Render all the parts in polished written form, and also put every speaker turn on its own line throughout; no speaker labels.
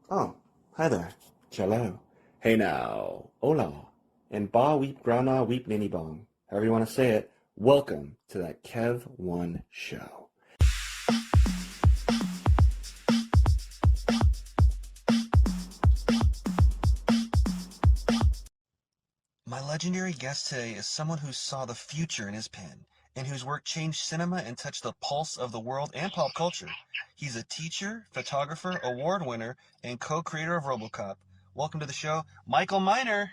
Oh, hi there. Cello. Hey now. Hola. And ba weep grana weep ninny bong. However you want to say it. Welcome to that Kev1 show.
My legendary guest today is someone who saw the future in his pen and whose work changed cinema and touched the pulse of the world and pop culture. He's a teacher, photographer, award winner, and co-creator of RoboCop. Welcome to the show, Michael Miner.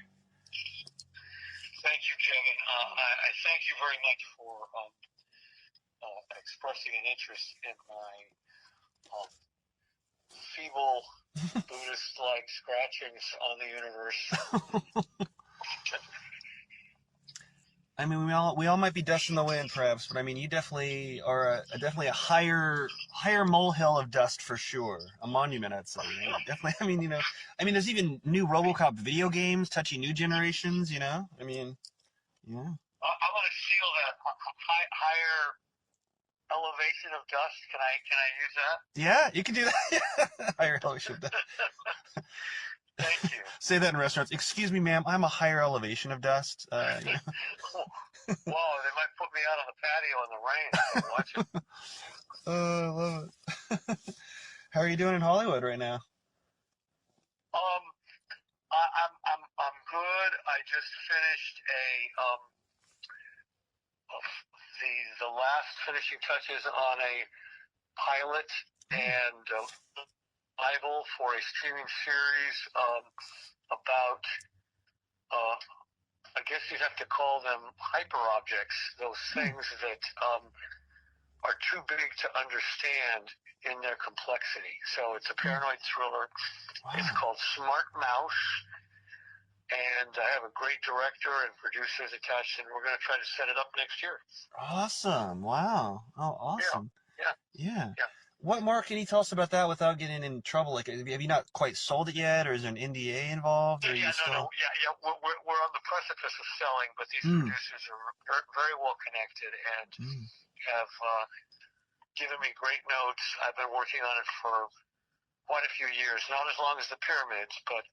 Thank you, Kevin. I thank you very much for expressing an interest in my feeble Buddhist-like scratchings on the universe.
I mean, we all might be dust in the wind, perhaps, but I mean, you definitely are definitely a higher molehill of dust for sure, a monument, I'd say. Definitely. There's even new RoboCop video games touching new generations. Yeah.
I want to feel that higher elevation of dust. Can I use that?
Yeah, you can do that. Higher elevation of dust.
Thank you.
Say that in restaurants. Excuse me, ma'am. I'm a higher elevation of dust.
Whoa, they might put me out on the patio in the rain. Watch it.
I love it. How are you doing in Hollywood right now?
Um, I'm good. I just finished the last finishing touches on a pilot and Bible for a streaming series about I guess you'd have to call them hyper objects, those things that are too big to understand in their complexity. So it's a paranoid thriller.
Wow.
It's called Smart Mouse. And I have a great director and producers attached, and we're going to try to set it up next year.
Awesome. Wow. Oh, awesome.
Yeah.
Yeah.
Yeah.
What more can you tell us about that without getting in trouble? Like, have you not quite sold it yet, or is there an NDA involved? Or
Yeah,
still...
no. Yeah. We're on the precipice of selling, but these producers are very well connected and have given me great notes. I've been working on it for quite a few years, not as long as the pyramids, but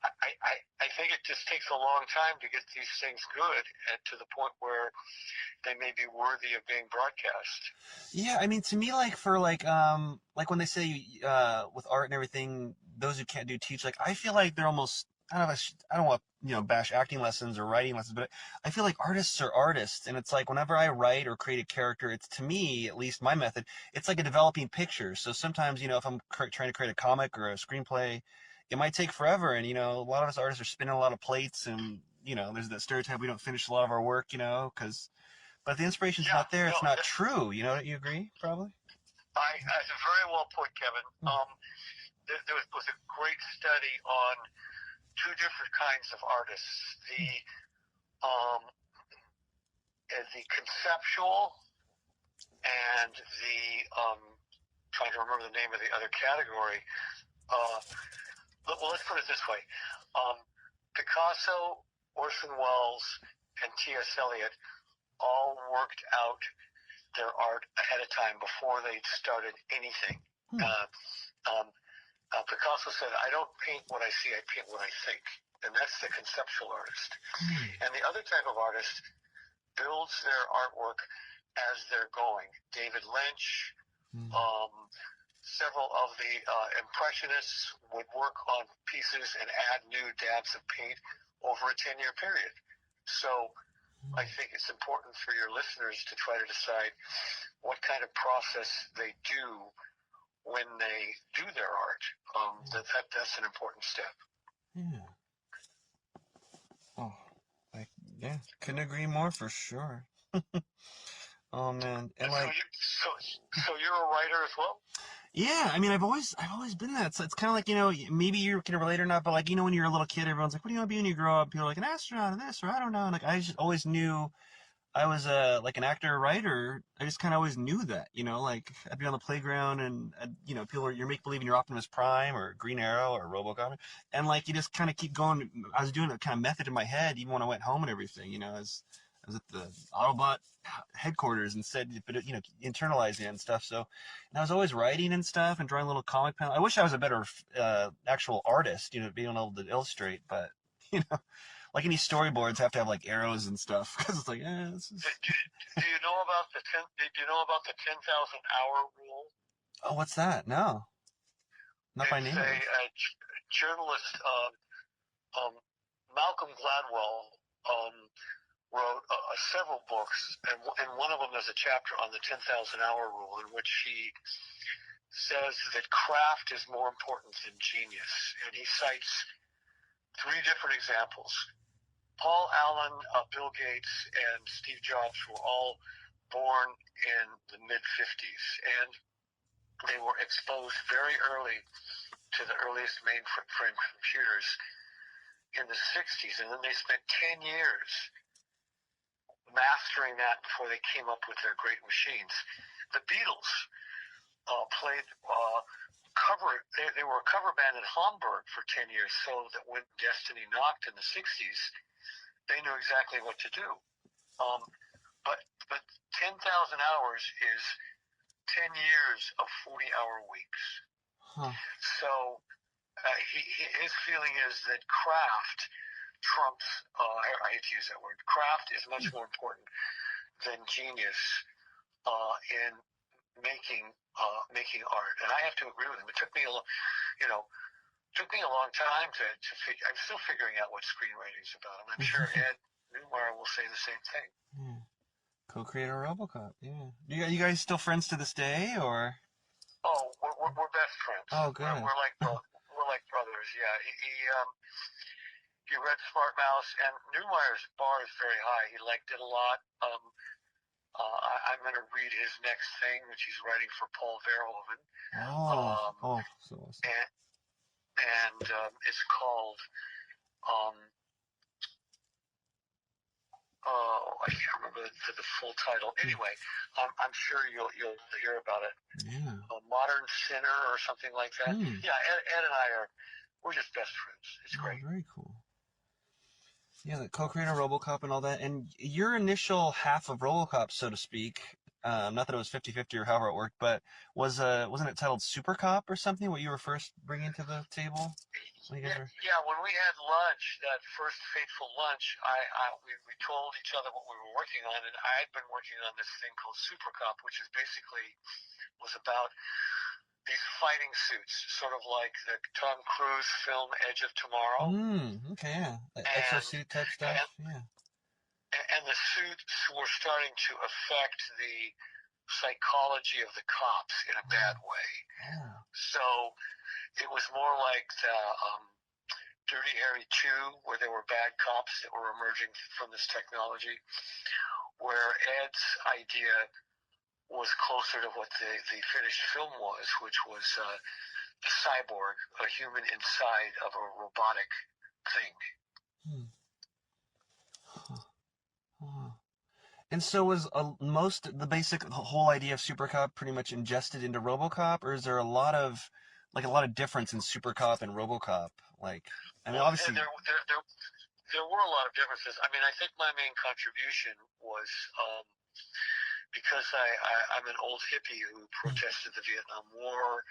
I think it just takes a long time to get these things good and to the point where they may be worthy of being broadcast.
Yeah, I mean, to me, like when they say with art and everything, those who can't do teach. Like, I feel like they're almost. I don't want bash acting lessons or writing lessons, but I feel like artists are artists, and it's like whenever I write or create a character, it's to me, at least my method, it's like a developing picture. So sometimes if I'm trying to create a comic or a screenplay, it might take forever, and a lot of us artists are spinning a lot of plates, and there's that stereotype we don't finish a lot of our work, because. But if the inspiration's not there, it's not true. Don't you agree? Probably.
That's a very well put, Kevin. There was a great study on two different kinds of artists: the conceptual and the trying to remember the name of the other category. Well, let's put it this way: Picasso, Orson Welles, and T.S. Eliot all worked out their art ahead of time before they started anything. Picasso said, "I don't paint what I see, I paint what I think." And that's the conceptual artist. And the other type of artist builds their artwork as they're going. David Lynch, several of the Impressionists would work on pieces and add new dabs of paint over a 10-year period. So I think it's important for your listeners to try to decide what kind of process they do when they do their art. That's an important step.
Yeah. Oh, couldn't agree more for sure. Oh man, and like,
so you're a writer as well?
Yeah, I mean, I've always been that. So it's kind of like, maybe you can relate or not, but like, when you're a little kid, everyone's like, what do you want to be when you grow up? People are like an astronaut or this, or I don't know. And like, I just always knew I was like an actor or writer. I just kind of always knew that, like I'd be on the playground and, you're make believe in your Optimus Prime or Green Arrow or RoboCop. And like, you just kind of keep going. I was doing a kind of method in my head, even when I went home and everything, as I was at the Autobot headquarters and said, but you know, internalizing it and stuff. So, and I was always writing and stuff and drawing little comic panels. I wish I was a better actual artist, you know, being able to illustrate. But you know, like any storyboards have to have like arrows and stuff because it's like, this is.
Do you know about the 10,000 hour rule?
Oh, what's that? No, not by
It's
name.
a journalist, Malcolm Gladwell, wrote several books, and one of them is a chapter on the 10,000 hour rule, in which he says that craft is more important than genius, and he cites three different examples. Paul Allen, Bill Gates, and Steve Jobs were all born in the mid-50s, and they were exposed very early to the earliest mainframe computers in the 60s, and then they spent 10 years mastering that before they came up with their great machines. The Beatles played cover. They were a cover band in Hamburg for 10 years, so that when Destiny knocked in the 60s, they knew exactly what to do. But 10,000 hours is 10 years of 40-hour weeks.
Huh.
So his feeling is that craft trumps, I hate to use that word, craft is much more important than genius in making art. And I have to agree with him. It took me a long time to figure. I'm still figuring out what screenwriting is about. And I'm sure Ed Newmeyer will say the same thing.
Yeah. Co-creator RoboCop. Yeah. You guys still friends to this day, or?
Oh, we're best friends.
Oh, good.
We're like brothers. Yeah. He read Smart Mouse, and Newmeyer's bar is very high. He liked it a lot. I'm going to read his next thing, which he's writing for Paul Verhoeven.
So awesome.
And it's called. I can't remember the full title. Anyway, I'm sure you'll hear about it.
Yeah.
A Modern Sinner or something like that. Yeah, Ed and I we're just best friends. It's great.
Very cool. Yeah, the co-creator RoboCop and all that. And your initial half of RoboCop, so to speak, not that it was 50-50 or however it worked, but wasn't it titled Super Cop or something, what you were first bringing to the table?
Yeah, when we had lunch, that first fateful lunch, we told each other what we were working on, and I had been working on this thing called Super Cop, which was about these fighting suits, sort of like the Tom Cruise film Edge of Tomorrow.
Okay, yeah. Like exosuit type stuff, yeah.
And the suits were starting to affect the psychology of the cops in a bad way.
Yeah.
So it was more like the Dirty Harry 2, where there were bad cops that were emerging from this technology, where Ed's idea was closer to what the finished film was, which was a cyborg, a human inside of a robotic thing.
And so was the whole idea of Super Cop pretty much ingested into RoboCop, or is there a lot of difference in Super Cop and RoboCop? Like, I mean, obviously
there were a lot of differences. I mean, I think my main contribution was because I'm an old hippie who protested the Vietnam War.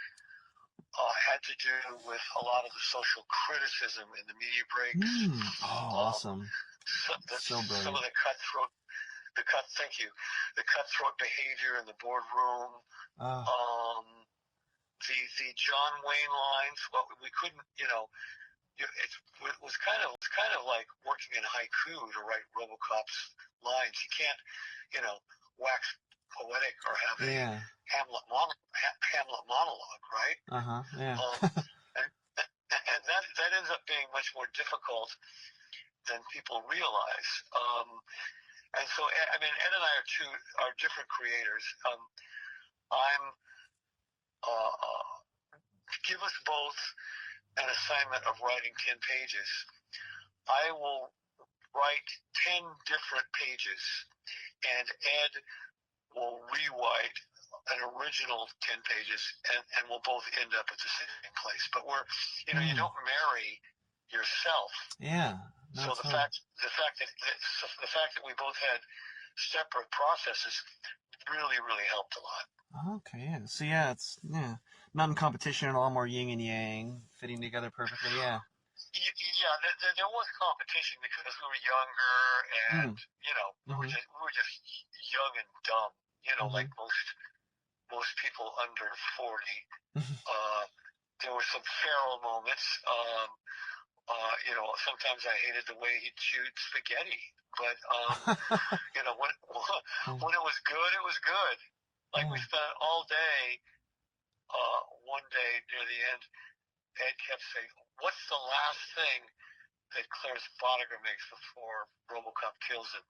Had to do with a lot of the social criticism in the media breaks.
Awesome. So brilliant.
Some of the cutthroat behavior in the boardroom. The John Wayne lines. Well, we couldn't, it was kind of like working in haiku to write RoboCop's lines. You can't, wax poetic or have a Hamlet monologue, right?
Yeah.
And that ends up being much more difficult than people realize. And so, I mean, Ed and I are different creators. Give us both an assignment of writing 10 pages. I will write 10 different pages, and Ed will rewrite an original 10 pages, and we'll both end up at the same place. But you don't marry yourself.
Yeah. No,
So
totally.
the fact that we both had separate processes really helped a lot.
Okay, yeah. So yeah, it's not in competition at all. More yin and yang, fitting together perfectly. Yeah.
Yeah, there was competition because we were younger, and
Mm.
we
Mhm.
were just young and dumb. Like
Mhm.
most people under 40. Uh, there were some feral moments. Sometimes I hated the way he chewed spaghetti, but when
Yeah.
when it was good, it was good. Like we
Yeah.
spent all day. One day near the end, Ed kept saying, "What's the last thing that Clarence Boddicker makes before RoboCop kills him?"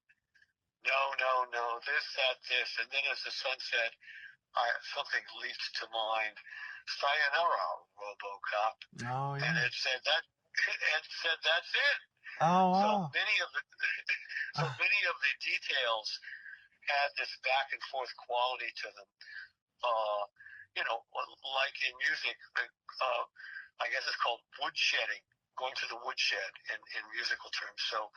No, no, no. This, that, this, and then as the sun set, something leaped to mind. Sayonara, RoboCop,
Oh
and
yeah.
it said that. Ed said, "That's it."
Oh
So
wow.
many of the details had this back and forth quality to them. Uh, like in music, I guess it's called woodshedding, going to the woodshed in musical terms. So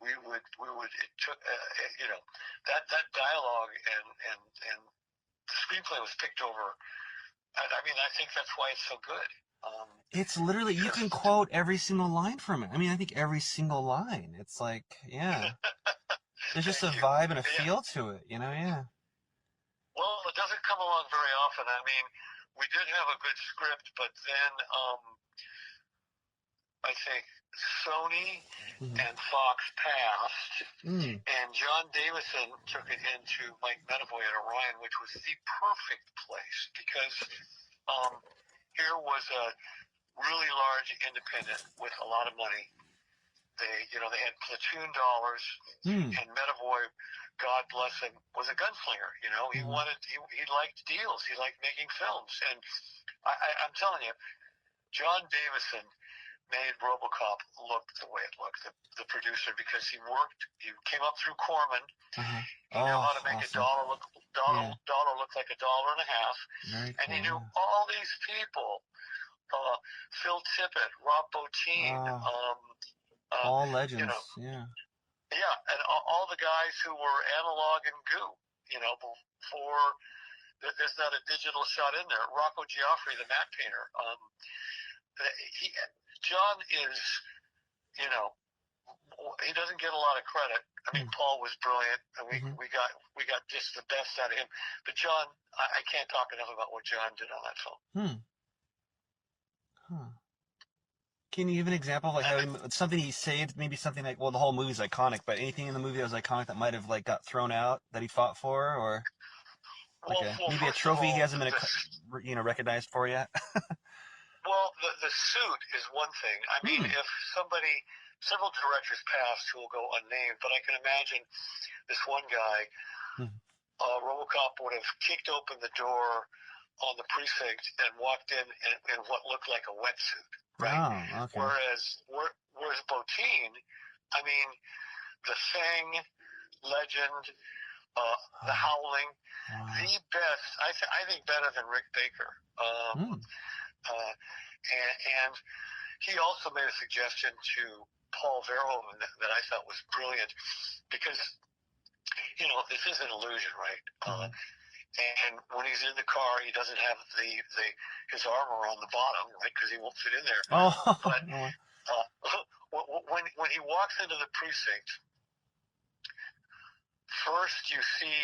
it took, that dialogue and the screenplay was picked over. And I mean, I think that's why it's so good.
It's literally you
Because
can quote every single line from it. I mean, I think every single line. It's like, yeah. There's just a
thank you.
vibe and a
Yeah.
feel to it, yeah.
Well, it doesn't come along very often. I mean, we did have a good script, but then I think Sony
Mhm.
and Fox passed,
Mm.
and John Davison took it into Mike Medavoy at Orion, which was the perfect place because here was a really large independent with a lot of money. They had platoon dollars,
Mm.
and Medavoy, God bless him, was a gunslinger.
Mhm.
He liked deals. He liked making films, and I'm telling you, John Davison made RoboCop look the way it looked. The producer, because he came up through Corman.
Uh-huh.
He knew
Oh,
how to make a
awesome.
dollar
Yeah.
look like $1.50,
Very
and he
cool.
knew
Yeah.
all these people: Phil Tippett, Rob Bottin, uh,
All
you know,
legends. Yeah.
yeah, and all the guys who were analog and goo. Before there's not a digital shot in there. Rocco Giaffri, the matte painter. He John is, you know, he doesn't get a lot of credit. I mean,
Hmm.
Paul was brilliant, and
Mm-hmm.
we got just the best out of him. But John, I can't talk enough about what John did on that film.
Hmm. Huh. Can you give an example of like how something he saved? Maybe something like, well, the whole movie's iconic, but anything in the movie that was iconic that might have like got thrown out that he fought for, or like
Well,
maybe a
first of
trophy he
all,
hasn't been recognized for yet.
the suit is one thing. I mean,
Hmm.
if several directors passed who will go unnamed, but I can imagine this one guy,
Hmm.
RoboCop would have kicked open the door on the precinct and walked in what looked like a wetsuit, right?
Oh, okay.
Whereas Bottin, I mean, the Thing, Legend, the
Oh,
Howling,
wow.
the best. I think better than Rick Baker.
Hmm.
And he also made a suggestion to Paul Verhoeven that I thought was brilliant because this is an illusion, right?
Mm-hmm.
And when he's in the car, he doesn't have his armor on the bottom, right? Because he won't fit in there.
Oh,
But
oh,
when he walks into the precinct, first you see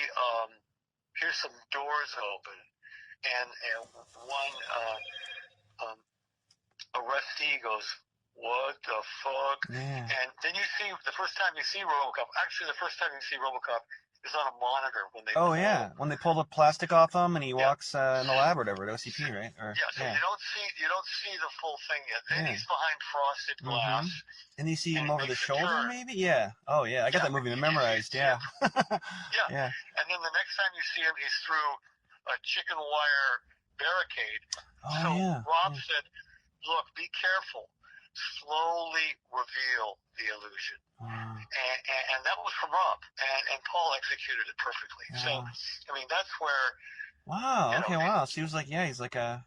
here's some doors open, and one arrestee goes, "What the fuck?"
yeah.
And then you see the first time you see RoboCop. Actually, the first time you see RoboCop is on a monitor when they
Oh
pull.
yeah, when they pull the plastic off him and he
Yeah,
walks in the lab or whatever, at OCP, right? Or
yeah. So
yeah,
you don't see the full thing yet. Then
yeah.
he's behind frosted glass,
Mm-hmm. And you see
and
him
he
over the
makes a
shoulder,
turn.
maybe? Yeah. Oh yeah, I got
Yeah,
that movie
you
memorized.
see him.
Yeah.
Yeah,
Yeah.
and then the next time you see him, he's through a chicken wire barricade.
Oh
So
yeah.
Rob
Yeah.
said, "Look, be careful. Slowly reveal the illusion."
Wow.
And that was from Rob, and Paul executed it perfectly. So,
Wow.
I mean, that's where
Wow.
you know
Okay.
the
Wow. So he was like, yeah, he's like a.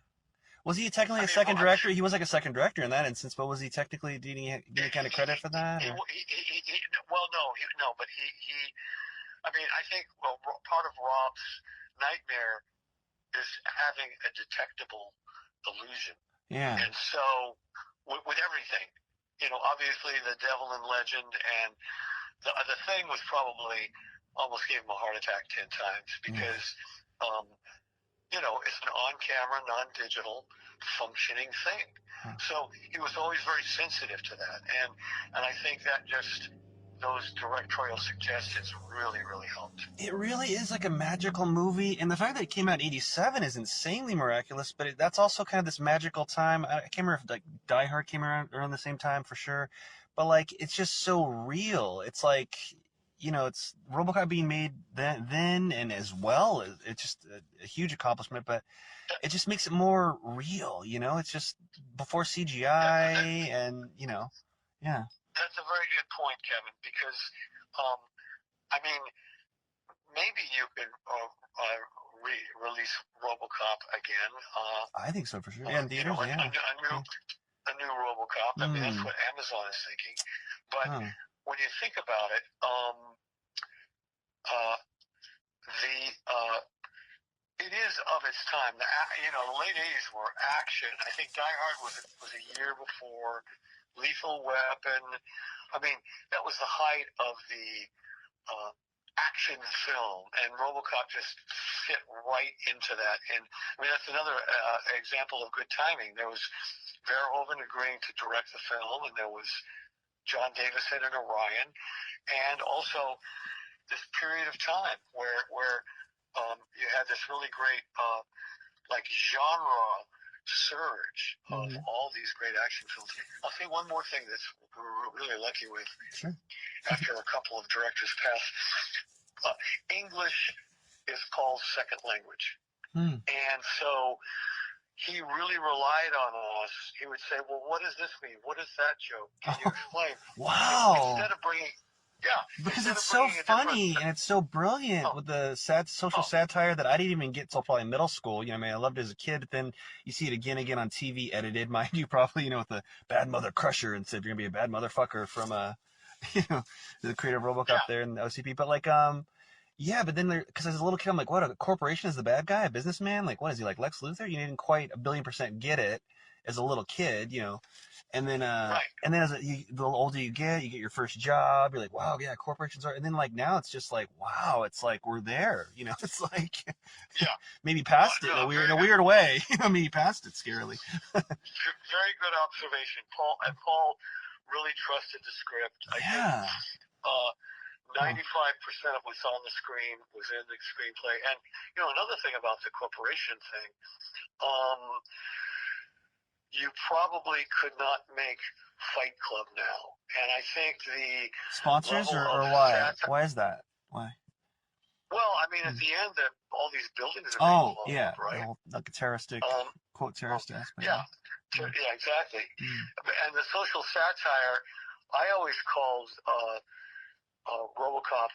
Was he technically a second director? He was like a second director in that instance, but was he technically, did he get any kind of credit for that?
Well, no, but he I mean, I think, well, part of Rob's nightmare is having a detectable illusion.
Yeah.
And so, with everything, obviously the devil in legend, and the thing was probably almost gave him a heart attack 10 times because, it's an on-camera, non-digital, functioning thing. So he was always very sensitive to that, and I think that just those directorial suggestions really, really helped.
It really is like a magical movie, and the fact that it came out in '87 is insanely miraculous. But that's also kind of this magical time. I can't remember if like Die Hard came around the same time for sure, but like it's just so real. It's like it's RoboCop being made then and as well. It's just a huge accomplishment, but it just makes it more real. It's just before CGI, and yeah.
That's a very good point, Kevin, because I mean, maybe you could release RoboCop again.
I think so for sure. Yeah, in theaters,
a new RoboCop. I mean, that's what Amazon is thinking. But when you think about it, it is of its time. The late '80s were action. I think Die Hard was a year before. Lethal Weapon. I mean, that was the height of the action film, and RoboCop just fit right into that. And I mean, that's another example of good timing. There was Verhoeven agreeing to direct the film, and there was John Davison and Orion, and also this period of time where you had this really great like genre surge of all these great action films. I'll say one more thing that's we're really lucky with.
Sure.
After a couple of directors passed, English is called second language, and so he really relied on us. He would say, "Well, what does this mean? What is that joke? Can you explain?"
Wow.
Instead of bringing
because it's so funny and it's so brilliant with the social satire that I didn't even get till probably middle school. I mean, I loved it as a kid, but then you see it again on TV, edited, mind you, probably, with the Bad Mother Crusher, and said you're gonna be a bad motherfucker from the creator of RoboCop there and the OCP. But like, yeah, but then because as a little kid, I'm like, what, a corporation is the bad guy, a businessman? Like, what is he, like Lex Luthor? You didn't quite 1,000,000,000% get it as a little kid, And then, and then the older you get your first job. You're like, wow, yeah, corporations are. And then like now, it's just like, wow, it's like we're there. It's like, maybe past it in a weird way. Maybe past it scarily.
Very good observation, Paul really trusted the script. I think 95% of what's on the screen was in the screenplay. And another thing about the corporation thing. You probably could not make Fight Club now, and I think the
sponsors or why? Why is that? Why?
Well, I mean, at the end, all these buildings are being blown up, right?
Like a terroristic, quote, terrorist aspect.
Yeah, exactly. And the social satire, I always called RoboCop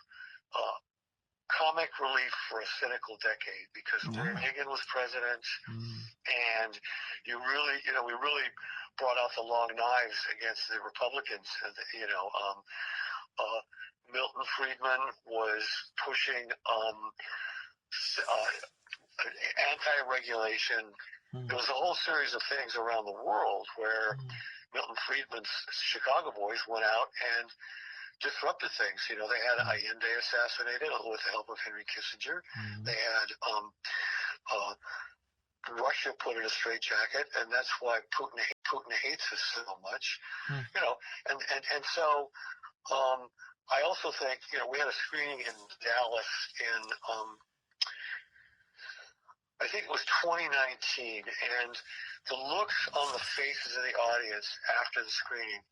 comic relief for a cynical decade, because Reagan was president, and we really brought out the long knives against the Republicans. Milton Friedman was pushing anti-regulation. There was a whole series of things around the world where Milton Friedman's Chicago boys went out and disrupted things. They had Allende assassinated with the help of Henry Kissinger. They had Russia put in a straitjacket, and that's why Putin hates us so much. And so I also think we had a screening in Dallas in I think it was 2019, and the looks on the faces of the audience after the screening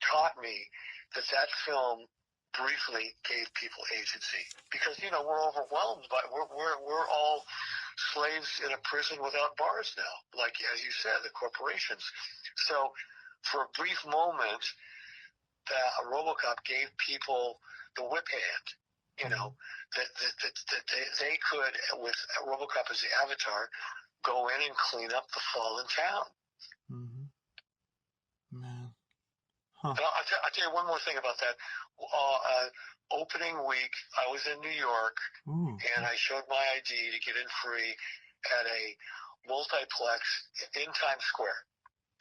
taught me that film briefly gave people agency, because we're overwhelmed by we're all slaves in a prison without bars now, like as you said, the corporations. So for a brief moment, that RoboCop gave people the whip hand, that they could, with RoboCop as the avatar, go in and clean up the fallen town.
Mm-hmm. Man. Huh.
And I'll tell you one more thing about that. Opening week, I was in New York,
Ooh.
and I showed my ID to get in free at a multiplex in Times Square.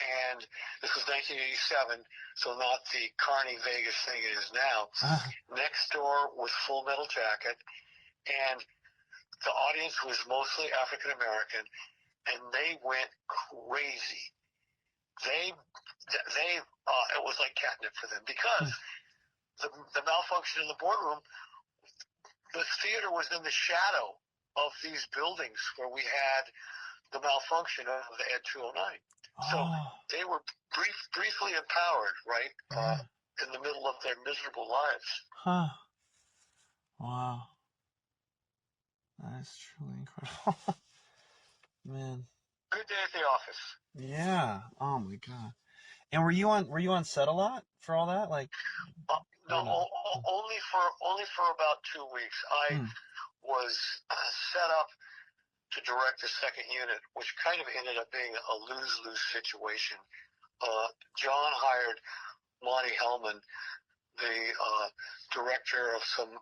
And this was 1987, so not the Carney Vegas thing it is now. Next door was Full Metal Jacket, and the audience was mostly African American, and they went crazy. It was like catnip for them because the malfunction in the boardroom, the theater was in the shadow of these buildings where we had the malfunction of the Ed 209. So they were briefly empowered, right, in the middle of their miserable lives.
Huh. Wow. That is truly incredible. Man.
Good day at the office.
Yeah. Oh my God. And were you on set a lot for all that? Like,
no, only for about 2 weeks. I was set up to direct the second unit, which kind of ended up being a lose-lose situation. John hired Monty Hellman, the director of some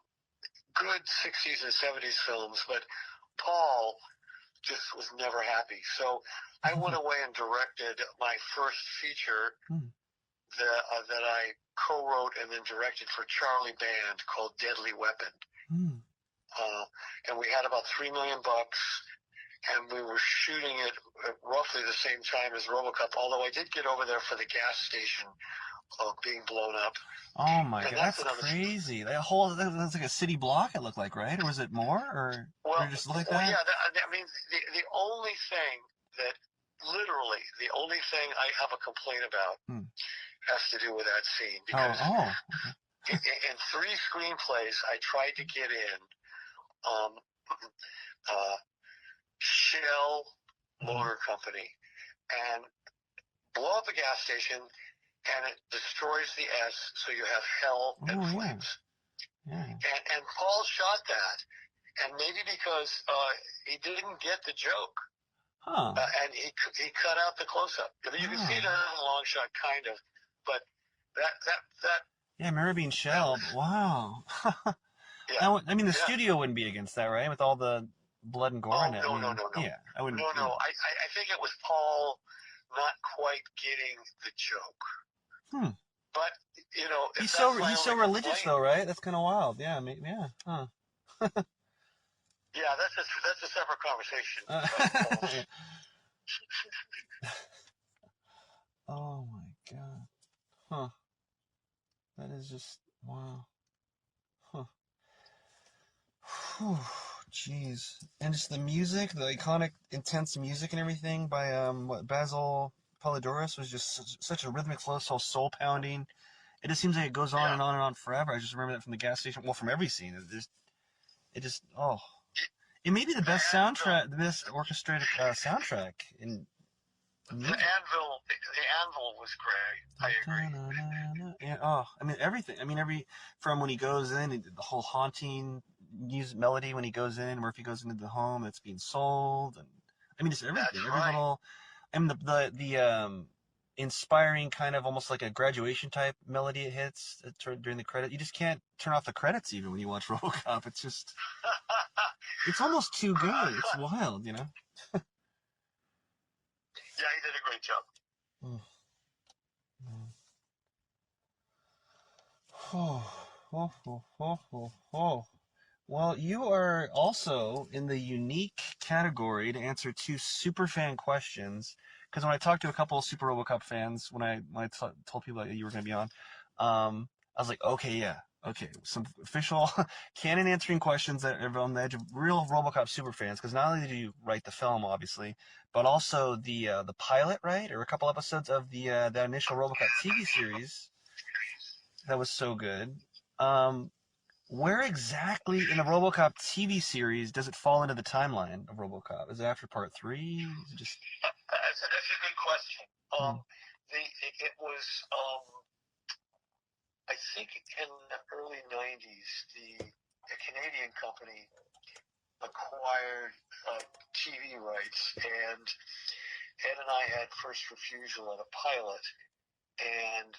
good 60s and 70s films, but Paul just was never happy. So I went away and directed my first feature that I co-wrote and then directed for Charlie Band called Deadly Weapon. And we had about $3 million, and we were shooting it at roughly the same time as RoboCop, although I did get over there for the gas station being blown up.
Oh my God, that's crazy. That's like a city block it looked like, right? Or was it more? Or just like that?
Yeah, I mean, the only thing that, literally, the only thing I have a complaint about has to do with that scene. Because in 3 screenplays, I tried to get in Shell Motor Company and blow up a gas station, and it destroys the S, so you have hell and flames.
Yeah.
And Paul shot that, and maybe because he didn't get the joke, and he cut out the close-up. You can see it in a long shot, kind of, but that.
Yeah, I remember being shelled. Wow.
Yeah.
Now, I mean, the studio wouldn't be against that, right? With all the blood and gore in it.
No.
Yeah, I wouldn't.
No. I think it was Paul not quite getting the joke. But
he's so religious though, right? That's kind of wild. Yeah, yeah. Huh.
Yeah, that's a separate conversation.
Oh my God. Huh. That is just wow. Huh. Whew. Jeez. And just the music, the iconic, intense music and everything by Basil Polidorus was just such a rhythmic flow, so soul pounding. It just seems like it goes on and on and on forever. I just remember that from the gas station. Well, from every scene. It may be the best soundtrack, the best orchestrated soundtrack in.
The anvil was great. I agree.
Yeah, I mean everything. I mean from when he goes in, the whole haunting music melody when he goes in, or if he goes into the home that's being sold, and I mean just everything.
That's
every little, and the inspiring kind of almost like a graduation type melody it hits during the credit. You just can't turn off the credits even when you watch RoboCop. It's just, it's almost too good. It's wild,
Yeah, he did a great job.
Well, you are also in the unique category to answer 2 super fan questions. Because when I talked to a couple of Super RoboCop fans, when I told people that you were going to be on, I was like, okay, some official canon answering questions that are on the edge of real RoboCop super fans. Because not only did you write the film, obviously, but also the pilot, right, or a couple episodes of the initial RoboCop TV series that was so good. Where exactly in the RoboCop TV series does it fall into the timeline of RoboCop? Is it after part 3? Is it just?
That's a good question. It was, I think, in the early '90s, a Canadian company acquired TV rights, and Ed and I had first refusal on a pilot, and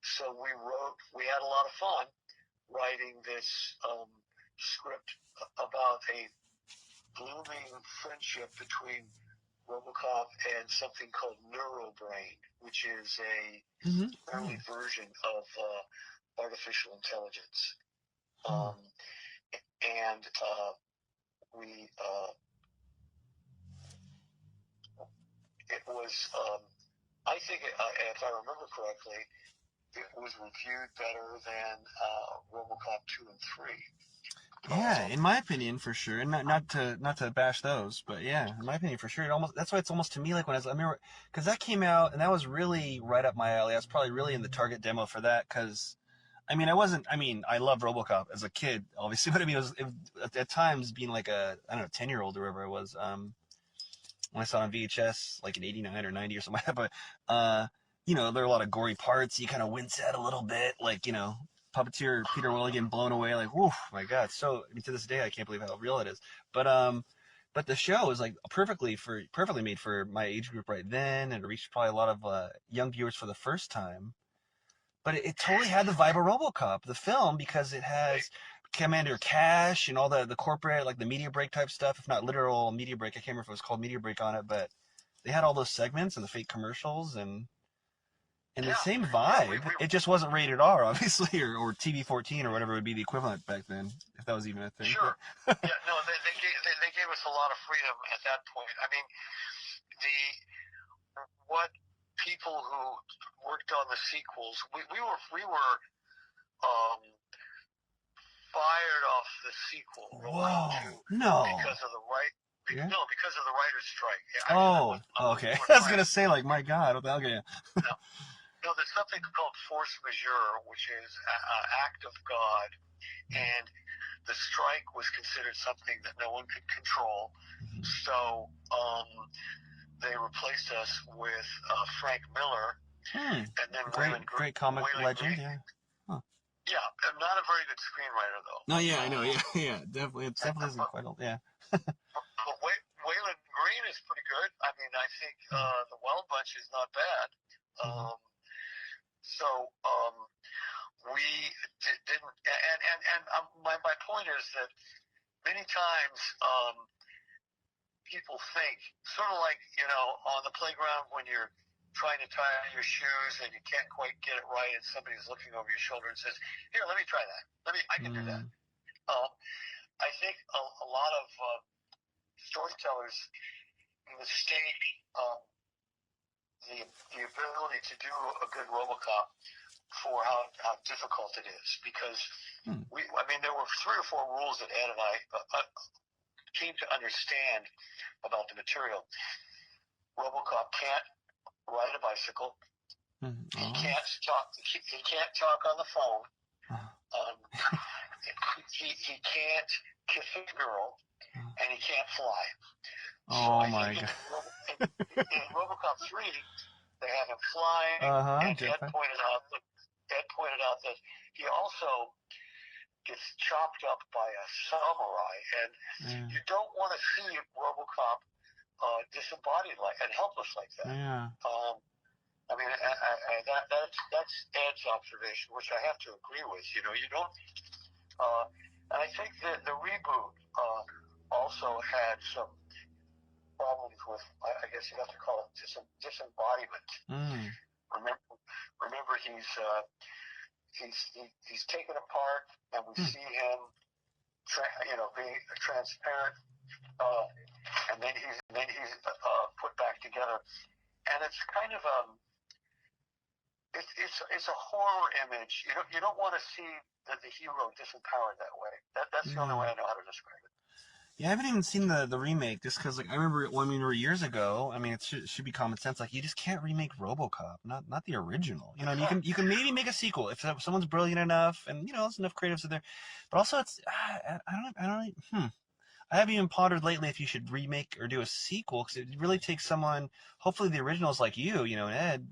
so we had a lot of fun writing this script about a blooming friendship between RoboCop and something called Neurobrain, which is a early version of artificial intelligence. And we it was I think if I remember correctly, it was reviewed better than RoboCop 2 and 3.
Yeah, in my opinion, for sure, and not to bash those, but yeah, in my opinion, for sure, that's why it's almost to me like when I remember, because that came out and that was really right up my alley. I was probably really in the target demo for that because, I love RoboCop as a kid, obviously, but at times being like a, I don't know, 10-year-old or whatever I was, when I saw it on VHS, like in '89 or '90 or something like that, but there are a lot of gory parts. You kind of wince at a little bit, like puppeteer Peter Weller getting blown away, like, whew, my God. So, to this day, I can't believe how real it is. But the show is like perfectly made for my age group right then, and it reached probably a lot of young viewers for the first time. But it totally had the vibe of RoboCop, the film, because it has Commander Cash and all the corporate, like the media break type stuff, if not literal media break. I can't remember if it was called media break on it, but they had all those segments and the fake commercials and the same vibe. It just wasn't rated R, obviously, or TV-14 or whatever would be the equivalent back then, if that was even a thing.
Sure. Yeah, no, they gave us a lot of freedom at that point. I mean, what people who worked on the sequels, we were fired off the sequel.
Whoa, no.
Because of the No, because of the writer's strike.
Yeah, okay. I was gonna say, like, my God, what the hell? Okay.
No, there's something called force majeure, which is an act of God, and the strike was considered something that no one could control. So they replaced us with Frank Miller, and then
great comic legend. Yeah. Huh.
Yeah, not a very good screenwriter though.
No, yeah, I know. Yeah, definitely. It definitely isn't quite old. Yeah.
But Waylon Green is pretty good. I mean, I think the Wild Bunch is not bad. So we didn't, and my point is that many times people think, sort of like on the playground when you're trying to tie your shoes and you can't quite get it right, and somebody's looking over your shoulder and says, "Here, let me try that. I can do that." I think a lot of storytellers mistake the ability to do a good RoboCop for how difficult it is, because there were 3 or 4 rules that Ed and I came to understand about the material. RoboCop can't ride a bicycle. He can't talk. He can't talk on the phone. He can't kiss a girl, and he can't fly.
Oh my God!
In RoboCop 3, they have him flying, and Ed pointed out that he also gets chopped up by a samurai, and you don't want to see RoboCop disembodied and helpless like that.
Yeah.
That's Ed's observation, which I have to agree with. You don't. And I think that the reboot also had some problems with, I guess you have to call it disembodiment. Remember, he's taken apart, and we see him, being transparent, and then he's put back together, and it's kind of it's a horror image. You don't want to see the hero disempowered that way. That's the only way I know how to describe it.
Yeah, I haven't even seen the remake, just because I remember when we were years ago. It should be common sense. Like, you just can't remake RoboCop, not the original. And you can maybe make a sequel if someone's brilliant enough, and there's enough creatives in there. But also, it's I haven't even pondered lately if you should remake or do a sequel, because it really takes someone. Hopefully, the originals like you, and Ed,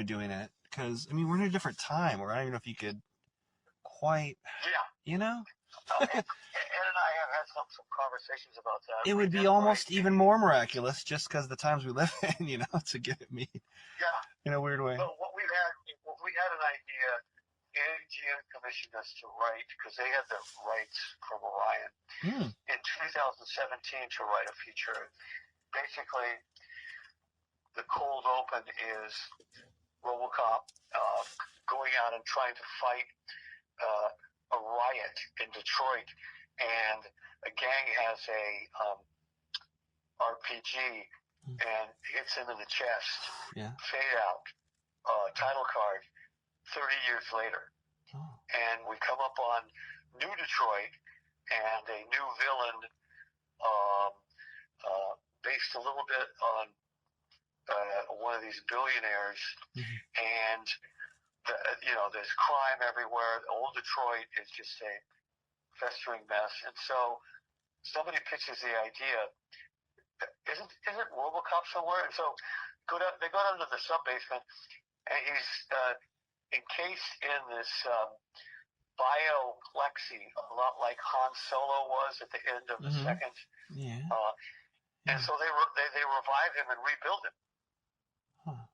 doing it. Because we're in a different time where I don't even know if you could quite.
Yeah.
Ed
and I have had some conversations about that.
It would be almost even more miraculous just because the times we live in, to get it made.
Yeah.
In a weird way.
So what we had an idea. MGM commissioned us to write, because they had the rights from Orion, in 2017 to write a feature. Basically, the cold open is RoboCop going out and trying to fight a riot in Detroit, and a gang has a RPG and hits him in the chest.
Yeah.
Fade out. Title card. 30 years later.
Oh.
And we come up on New Detroit and a new villain based a little bit on one of these billionaires. And there's crime everywhere. Old Detroit is just a festering mess. And so somebody pitches the idea, isn't RoboCop somewhere? And so they go down to the sub-basement, and he's encased in this bioplexi, a lot like Han Solo was at the end of the second.
Yeah.
And so they revive him and rebuild him.
Huh.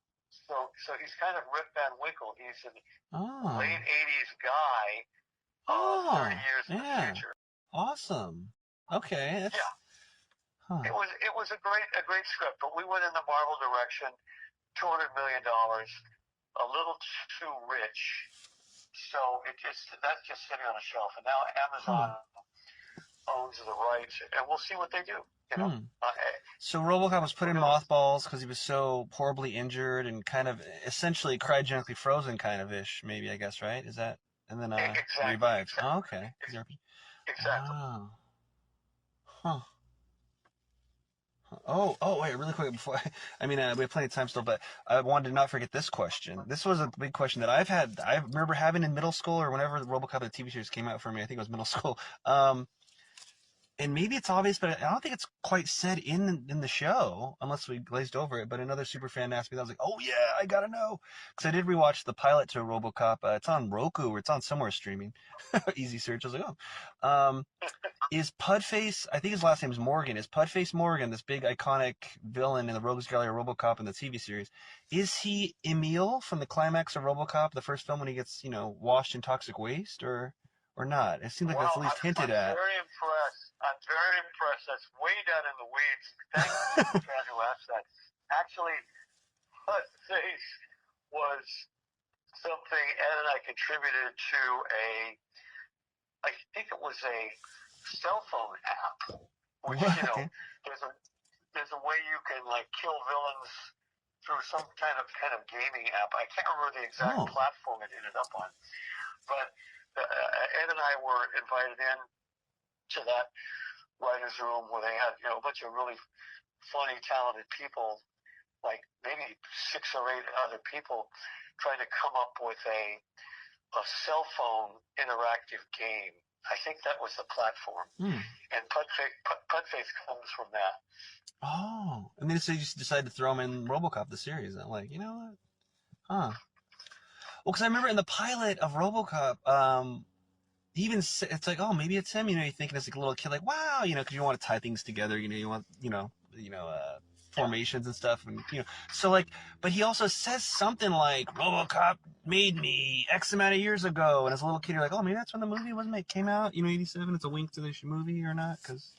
So he's kind of Rip Van Winkle. He's a late 80s guy, 30 years in the future.
Awesome. Okay.
Yeah.
Huh.
It was a great script, but we went in the Marvel direction. $200 million. A little too rich, so that's just sitting on a shelf. And now Amazon owns the rights, and we'll see what they do.
So RoboCop was put in mothballs because he was so horribly injured and kind of essentially cryogenically frozen, kind of ish, maybe, I guess, right? Is that, and then revived?
Exactly.
Oh, okay.
Exactly.
Oh. Huh. Oh, wait, really quick before, we have plenty of time still, but I wanted to not forget this question. This was a big question that I remember having in middle school, or whenever the RoboCop, the TV series, came out for me. I think it was middle school. And maybe it's obvious, but I don't think it's quite said in the show, unless we glazed over it. But another super fan asked me, I was like, oh yeah, I gotta know. Because I did rewatch the pilot to RoboCop. It's on Roku, or it's on somewhere streaming. Easy search. I was like, oh. Is Pudface, I think his last name is Morgan, is Pudface Morgan, this big iconic villain in the Rogues Gallery of RoboCop in the TV series, is he Emil from the climax of RoboCop, the first film, when he gets, washed in toxic waste, or not? It seems like that's at least hinted at.
I'm very impressed. That's way down in the weeds. Thank you to the fan who asked that. Actually, Pudface was something Ed and I contributed to I think it was a cell phone app, which there's a way you can kill villains through some kind of gaming app. I can't remember the exact platform it ended up on, but Ed and I were invited in to that writers' room where they had a bunch of really funny, talented people, like maybe 6 or 8 other people, trying to come up with a cell phone interactive game. I think that was the platform. And Pudface comes from that.
Oh. And then so you just decided to throw him in RoboCop, the series. I'm like, you know what? Huh. Well, because I remember in the pilot of RoboCop, even it's like, oh, maybe it's him. You're thinking as a little kid, like, wow, because you want to tie things together. You want, formations and stuff, and so but he also says something like RoboCop made me X amount of years ago, and as a little kid you're like, oh, maybe that's when the movie came out, 87. It's a wink to the movie or not, because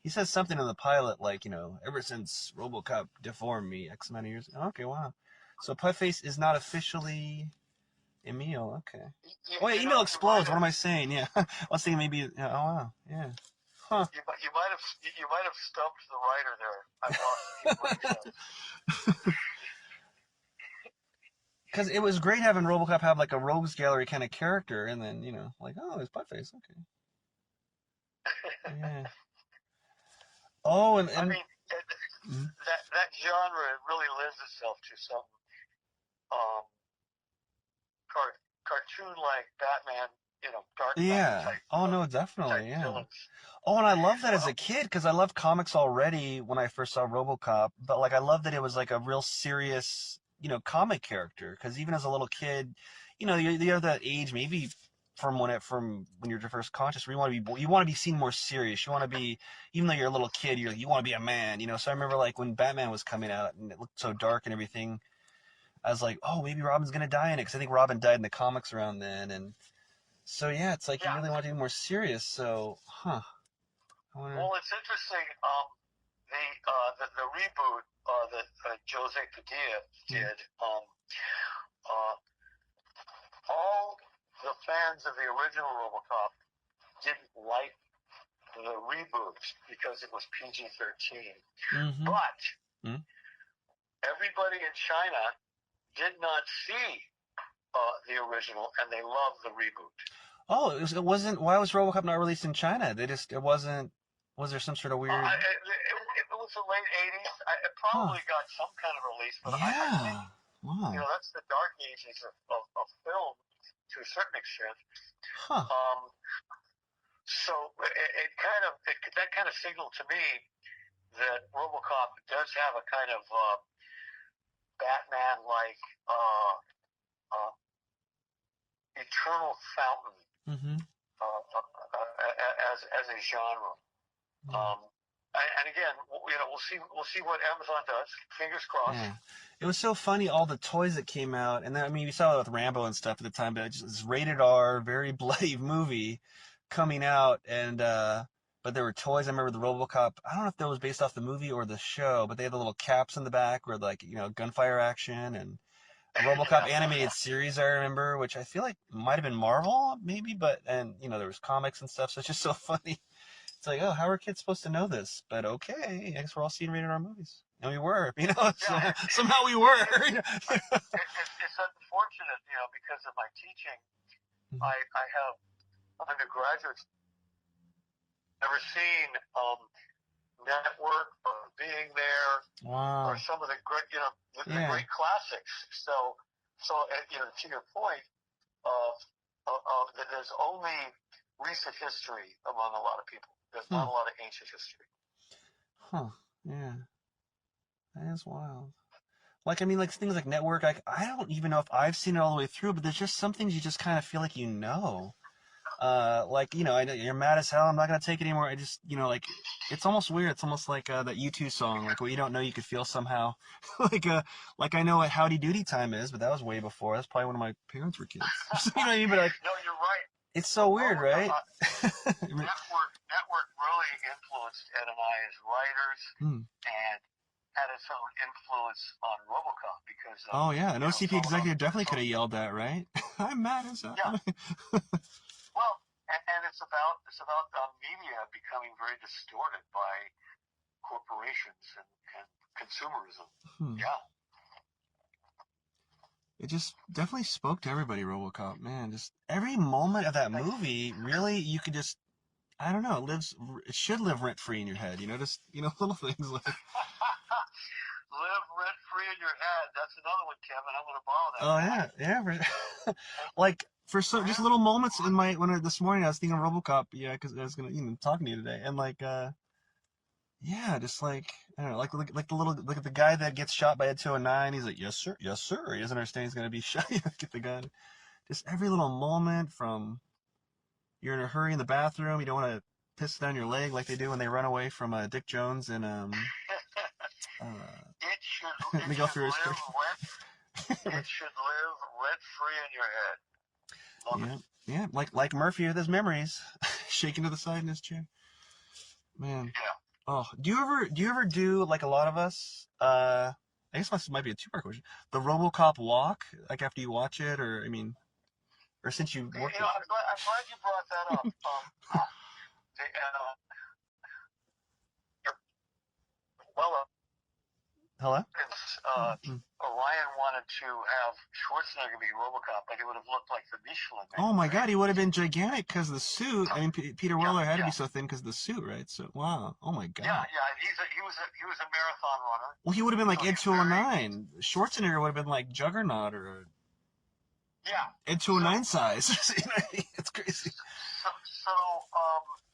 he says something in the pilot like, ever since RoboCop deformed me X amount of years ago. Okay, wow. So Pudface is not officially Emil. Okay. Oh yeah, Emil explodes. What am I saying? Yeah. I was thinking maybe. Oh wow. Yeah. Huh.
You might have stumped the writer there. I've lost you.
Because it was great having RoboCop have a Rogues Gallery kind of character, and then oh, there's Pudface. Okay. Yeah. Oh, and
that genre really lends itself to some cartoon like Batman. Dark
yeah.
type,
oh no, definitely. Yeah.
Villains.
Oh, and I loved that as a kid, because I loved comics already when I first saw RoboCop. But I loved that it was a real serious, comic character. Because even as a little kid, you're that age, maybe from when you're first conscious, where you want to be seen more serious. You want to be, even though you're a little kid, you want to be a man, you know. So I remember like when Batman was coming out and it looked so dark and everything, I was like, oh, maybe Robin's gonna die in it, because I think Robin died in the comics around then, and so yeah, it's like you
Yeah.
really want to be more serious. So, I wonder.
Well, it's interesting. The reboot that Jose Padilla did. All the fans of the original RoboCop didn't like the reboot because it was PG-13.
Mm-hmm.
But everybody in China did not see the original, and they loved the reboot.
Oh, it wasn't. Why was RoboCop not released in China? It wasn't. Was there some sort of weird?
It was the late '80s. It probably got some kind of release, but I think
Wow.
that's the dark ages of film to a certain extent.
Huh.
So that kind of signaled to me that RoboCop does have a kind of Batman-like eternal fountain as a genre. And again, we'll see what Amazon does. Fingers crossed.
Yeah. It was so funny, all the toys that came out, and then, I mean, you saw it with Rambo and stuff at the time, but it just this rated R, very bloody movie coming out, and but there were toys. I remember the RoboCop. I don't know if that was based off the movie or the show, but they had the little caps in the back where, like, gunfire action, and a RoboCop animated series I remember, which I feel like might have been Marvel, maybe, but there was comics and stuff, so it's just so funny. It's like, oh, how are kids supposed to know this? But okay, I guess we're all seeing rated R movies. And we were, somehow we were.
It's unfortunate, because of my teaching. I have undergraduates never seen Network or Being There,
Wow.
or some of the great, the great classics. So to your point, that there's only recent history among a lot of people. There's not a lot of ancient history.
Huh. Yeah. That is wild. Like, I mean, like things like Network, I don't even know if I've seen it all the way through, but there's just some things you just kind of feel like you know. Like, I know you're mad as hell, I'm not gonna take it anymore. I just, like, it's almost weird. It's almost like that U2 song, like, what you don't know you could feel somehow. like I know what Howdy Doody Time is, but that was way before. That's probably when my parents were kids. You know what I mean? But like,
no, you're right.
It's so weird, right?
Network really influenced Ed and I as writers, and had its own influence on RoboCop because.
Oh yeah, an OCP executive definitely could have yelled that, right? I'm mad as hell.
Yeah. Well, and it's about media becoming very distorted by corporations and consumerism. Yeah.
It just definitely spoke to everybody, RoboCop, man. Just every moment of that movie, really, you could just, I don't know, it should live rent-free in your head, just, little things like.
Live rent-free in your head. That's another one, Kevin. I'm going to borrow
Oh,
that.
yeah. Like, for just little moments this morning, I was thinking of RoboCop, because I was going to, talking to you today, and like, yeah, just like, I don't know, like the guy that gets shot by a 209, he's like, yes sir, he doesn't understand he's gonna be shot. Get the gun. Just every little moment, from you're in a hurry in the bathroom, you don't want to piss down your leg like they do when they run away from Dick Jones and
It
let me go through his
it should live rent-free in your head. Love it.
Yeah, like Murphy with his memories, shaking to the side in his chair. Man.
Yeah.
Oh, do you ever do, like a lot of us, I guess this might be a two-part question, the RoboCop walk, like after you watch it, or, I mean, or since you worked it?
I'm glad you brought that up.
Hello?
Orion wanted to have Schwarzenegger be RoboCop, but he would have looked like the Michelin Man.
Oh my God, he would have been gigantic because of the suit. I mean, Peter Weller had to be so thin because of the suit, right? So, wow. Oh my God.
Yeah. He was a marathon runner.
Well, he would have been like Ed 209. Schwarzenegger would have been like Juggernaut or Ed 209 size. It's crazy.
So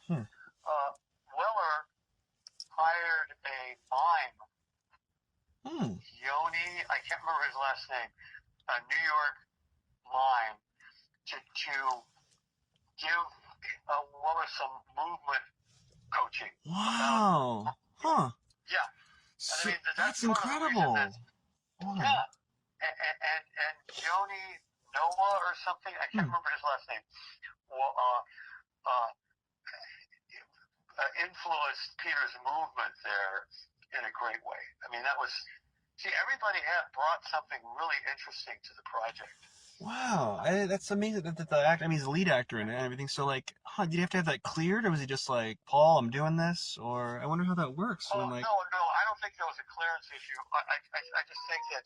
Weller hired a mime. Yoni, I can't remember his last name, a New York mime, to give Weller some movement coaching about,
Wow. Huh.
yeah. And I
So
mean, that's
that's
part of the reason that,
incredible. Wow.
yeah. And Joni Noah or something, I can't
Hmm.
remember his last name, well, uh, influenced Peter's movement there in a great way. I mean, that was, see, everybody had brought something really interesting to the project.
Wow. That's amazing that the actor, I mean, he's the lead actor in it and everything. So, like, huh, did you have to have that cleared, or was he just like, Paul, I'm doing this? Or I wonder how that works
Oh,
when, like,
no, I don't think there was a clearance issue. I just think that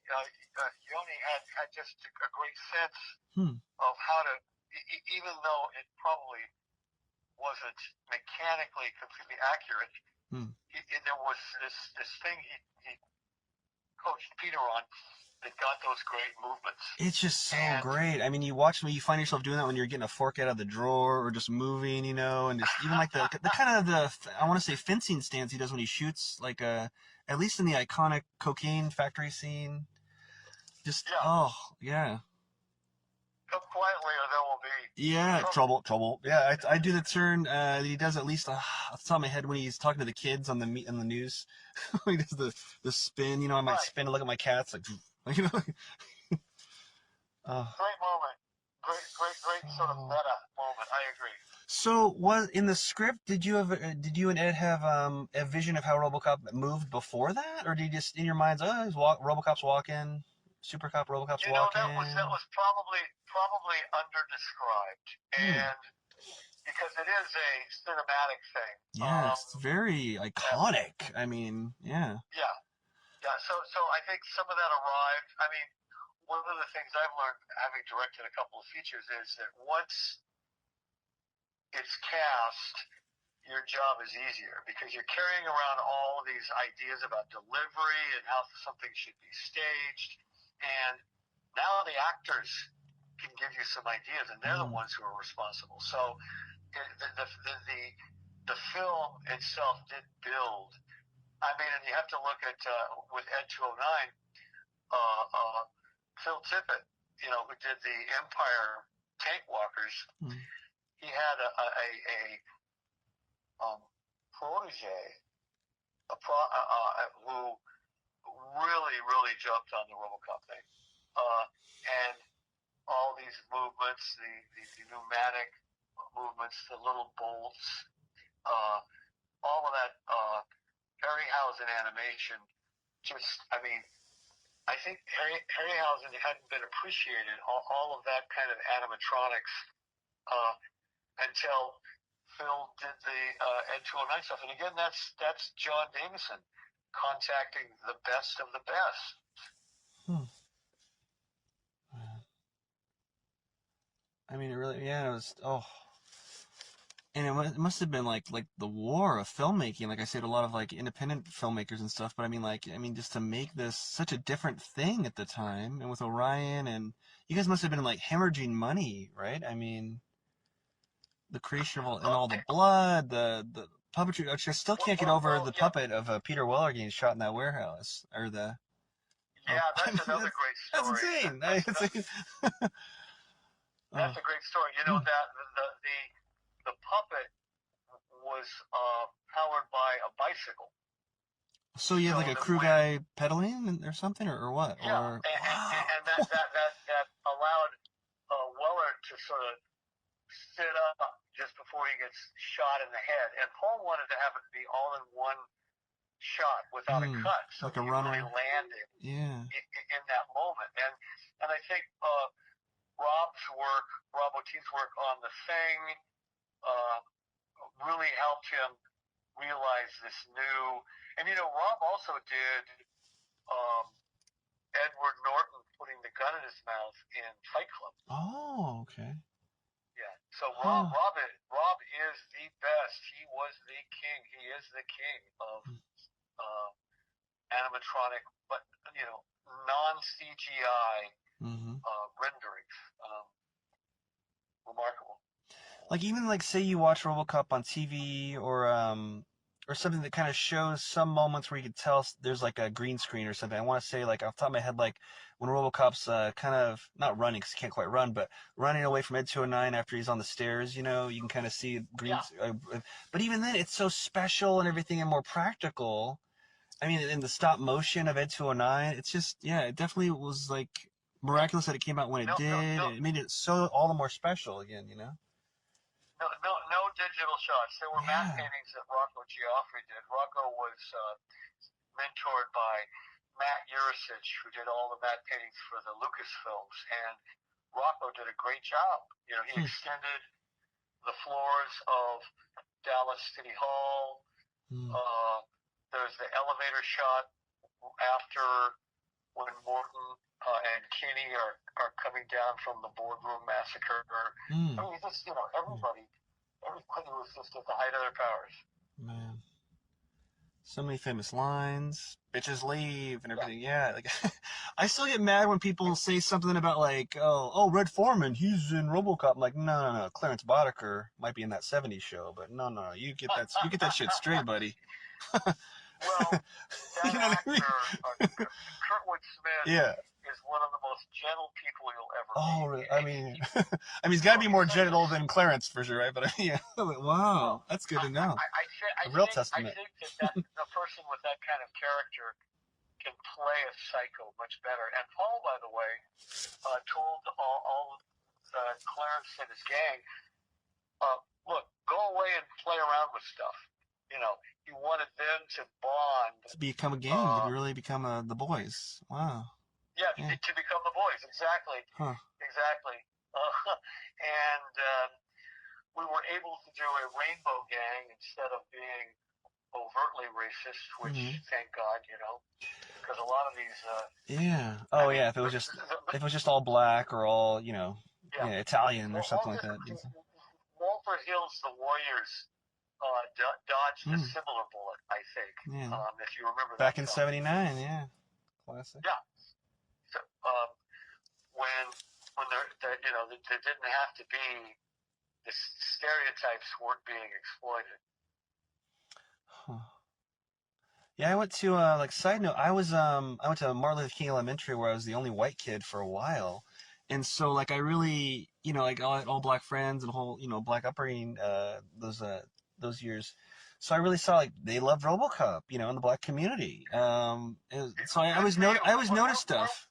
Yoni had just a great sense
hmm.
of how to, even though it probably wasn't mechanically completely accurate,
Hmm.
there was this thing he coached Peter on that got those great movements.
It's just so
And
great. I mean, you watch me, you find yourself doing that when you're getting a fork out of the drawer or just moving, and just even like the kind of I want to say fencing stance he does when he shoots, like at least in the iconic cocaine factory scene. Just
yeah,
oh yeah.
come quietly or there will be
Yeah,
trouble.
trouble. Yeah, I do the turn. He does at least off the top of my head when he's talking to the kids on the news. He does the spin. I might
Right.
spin to look at my cats, like you know. Uh,
Great moment. Great sort of
so
meta moment. I agree.
So, was in the script? Did you and Ed have a vision of how RoboCop moved before that, or did you just in your minds, RoboCop's walking, Super Cop, RoboCop's
That
walking?
was probably underdescribed,
Hmm.
and because it is a cinematic thing.
Yeah, it's very
Uh,
iconic. I mean, yeah.
yeah, yeah. So I think some of that arrived. I mean, one of the things I've learned having directed a couple of features is that once it's cast, your job is easier because you're carrying around all of these ideas about delivery and how something should be staged, and now the actors can give you some ideas, and they're the
Mm.
ones who are responsible. So the film itself did build. I mean, and you have to look at with Ed 209, Phil Tippett, who did the Empire tank walkers.
Mm.
He had a protege, who really jumped on the RoboCop thing, and all these movements, the pneumatic movements, the little bolts, all of that Harryhausen animation. I mean, I think Harryhausen hadn't been appreciated, all of that kind of animatronics, until Phil did the Ed 209 stuff. And again, that's John Davison contacting the best of the best.
Hmm. I mean, it really, yeah, it was. Oh, and it must have been like the war of filmmaking. Like I said, a lot of like independent filmmakers and stuff. But I mean, just to make this such a different thing at the time, and with Orion, and you guys must have been like hemorrhaging money, right? I mean, the creation of all the blood, the puppetry. I still can't get over the
Yeah,
puppet of Peter Weller getting shot in that warehouse, or the. Oh,
yeah,
I
that's
mean,
another great
that's
story.
insane. Oh.
That's a great story. You know that the puppet was powered by a bicycle,
So you have
so
like a
that
crew
when
guy pedaling or something, or what?
yeah,
Or wow.
and that allowed Weller to sort of sit up just before he gets shot in the head. And Paul wanted to have it be all in one shot without a cut, so
Like a
he really
runner.
landed
Yeah.
in that moment. And I think Rob Bottin's work on the Thing, uh, really helped him realize this new. And Rob also did um, Edward Norton putting the gun in his mouth in Fight Club.
Oh, okay.
Yeah. So
Huh.
Rob is the best. He was the king. He is the king of uh, animatronic, but non CGI
Mm-hmm.
renderings. Remarkable.
Like even like say you watch RoboCop on TV or or something that kind of shows some moments where you could tell there's like a green screen or something. I want to say, like, off the top of my head, like when RoboCop's kind of not running because he can't quite run, but running away from Ed 209 after he's on the stairs. You know, you can kind of see green.
Yeah.
But even then, it's so special and everything and more practical. I mean, in the stop motion of Ed 209, it's just, yeah, it definitely was like miraculous that it came out when it did. It made it so all the more special again, you know?
No digital shots. There were matte
Yeah.
paintings that Rocco Giaffre did. Rocco was mentored by Matt Yuricich, who did all the matte paintings for the Lucasfilms, and Rocco did a great job. You know, he extended the floors of Dallas City Hall. There's the elevator shot after when Morton and Kinney are coming down from the boardroom massacre. I mean, just, you know, everybody was just at the height of their powers.
Man. So many famous lines. Bitches leave and everything. Yeah. Like, I still get mad when people say something about like, oh, Red Foreman, he's in RoboCop. I'm like, no. Clarence Boddicker might be in that '70s show, but no. You get that shit straight, buddy.
Well, that
You know what I mean?
actor, Kurtwood Smith, is one of the most gentle people you'll ever meet.
Oh, really? I mean, he's got to be more gentle than Clarence for sure, right? But yeah, wow, that's good to know. A real testament.
I think that a person with that kind of character can play a psycho much better. And Paul, by the way, told all Clarence and his gang, look, go away and play around with stuff. You know, he wanted them to bond.
To become a gang, to really become the boys. Wow.
Yeah, to become the boys, exactly.
Huh.
Exactly. And we were able to do a rainbow gang instead of being overtly racist, which thank God, you know, because a lot of these.
Yeah. Oh, yeah. If it was just all black or all, you know, Italian or something like that.
Walter Hill's The Warriors dodged a similar bullet, I think.
Yeah.
If you remember that.
Back in '79, yeah. Classic.
Yeah. So, when there you know, there didn't have to be, the stereotypes weren't being exploited.
Huh. Yeah, I went to like side note, I went to Martin Luther King Elementary where I was the only white kid for a while. And so like I really, you know, like all black friends and whole, you know, black upbringing those years. So I really saw like they loved RoboCop, you know, in the black community. So I always noticed stuff.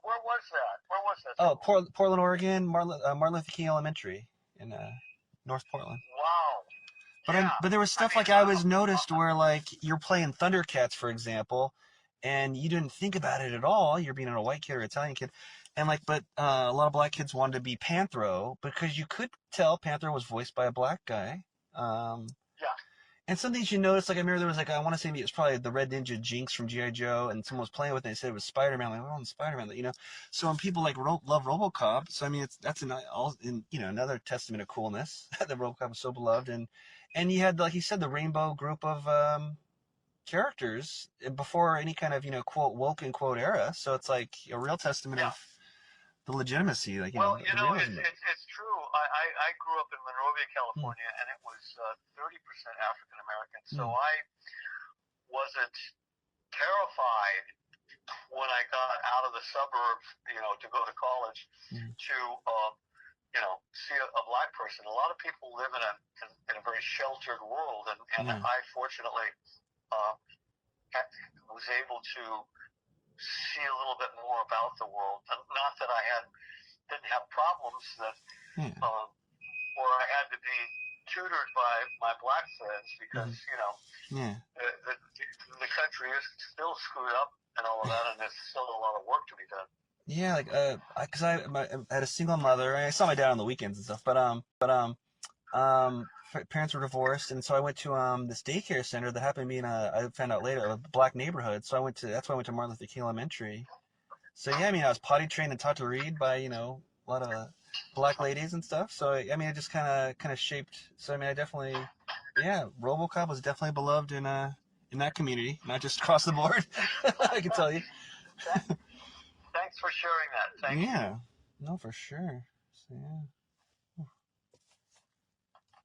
Where was that? Where was that?
Oh, Portland, Oregon, Martin Luther King Elementary in North Portland.
Wow.
But there was stuff like I always noticed where like you're playing Thundercats, for example, and you didn't think about it at all. You're being a white kid or Italian kid, and like, but a lot of black kids wanted to be Panthro because you could tell Panthro was voiced by a black guy. And some things you notice, like I remember there was like, I want to say it was probably the Red Ninja Jinx from G.I. Joe, and someone was playing with it and they said it was Spider-Man. I'm like, oh, Spider-Man, you know. So when people like love RoboCop, so I mean, that's another testament of coolness that RoboCop was so beloved, and you had, like you said, the rainbow group of characters before any kind of, you know, quote woke in quote era. So it's like a real testament of the legitimacy, like
it's true. I grew up in Monrovia, California, and it was 30% African American. So I wasn't terrified when I got out of the suburbs, you know, to go to college, to you know, see a black person. A lot of people live in a very sheltered world, and I fortunately was able to see a little bit more about the world. Not that I didn't have problems that, or I had to be tutored by my black friends because you know, the country is still screwed up and all of that, and there's still a lot of work to be done.
Yeah, like because I had a single mother. I saw my dad on the weekends and stuff, but parents were divorced, and so I went to this daycare center that happened to be in I found out later, a black neighborhood. So that's why I went to Martin Luther King Elementary. So yeah, I mean, I was potty trained and taught to read by, you know, a lot of black ladies and stuff. So I mean, it just kind of shaped. So I mean, I definitely, RoboCop was definitely beloved in that community, not just across the board. I can tell you.
Thanks for sharing that. Thank you.
No, for sure. So,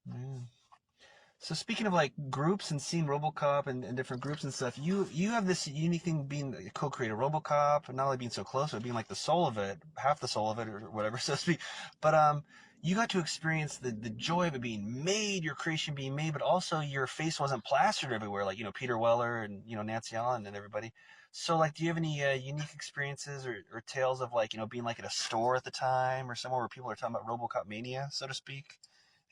yeah. So speaking of like groups and seeing RoboCop and different groups and stuff, you have this unique thing being a co-creator RoboCop, and not only being so close, but being like the soul of it, half the soul of it, or whatever, so to speak. But you got to experience the joy of it being made, your creation being made, but also your face wasn't plastered everywhere, like Peter Weller and Nancy Allen and everybody. So like, do you have any unique experiences or tales of like being like at a store at the time or somewhere where people are talking about RoboCop mania, so to speak?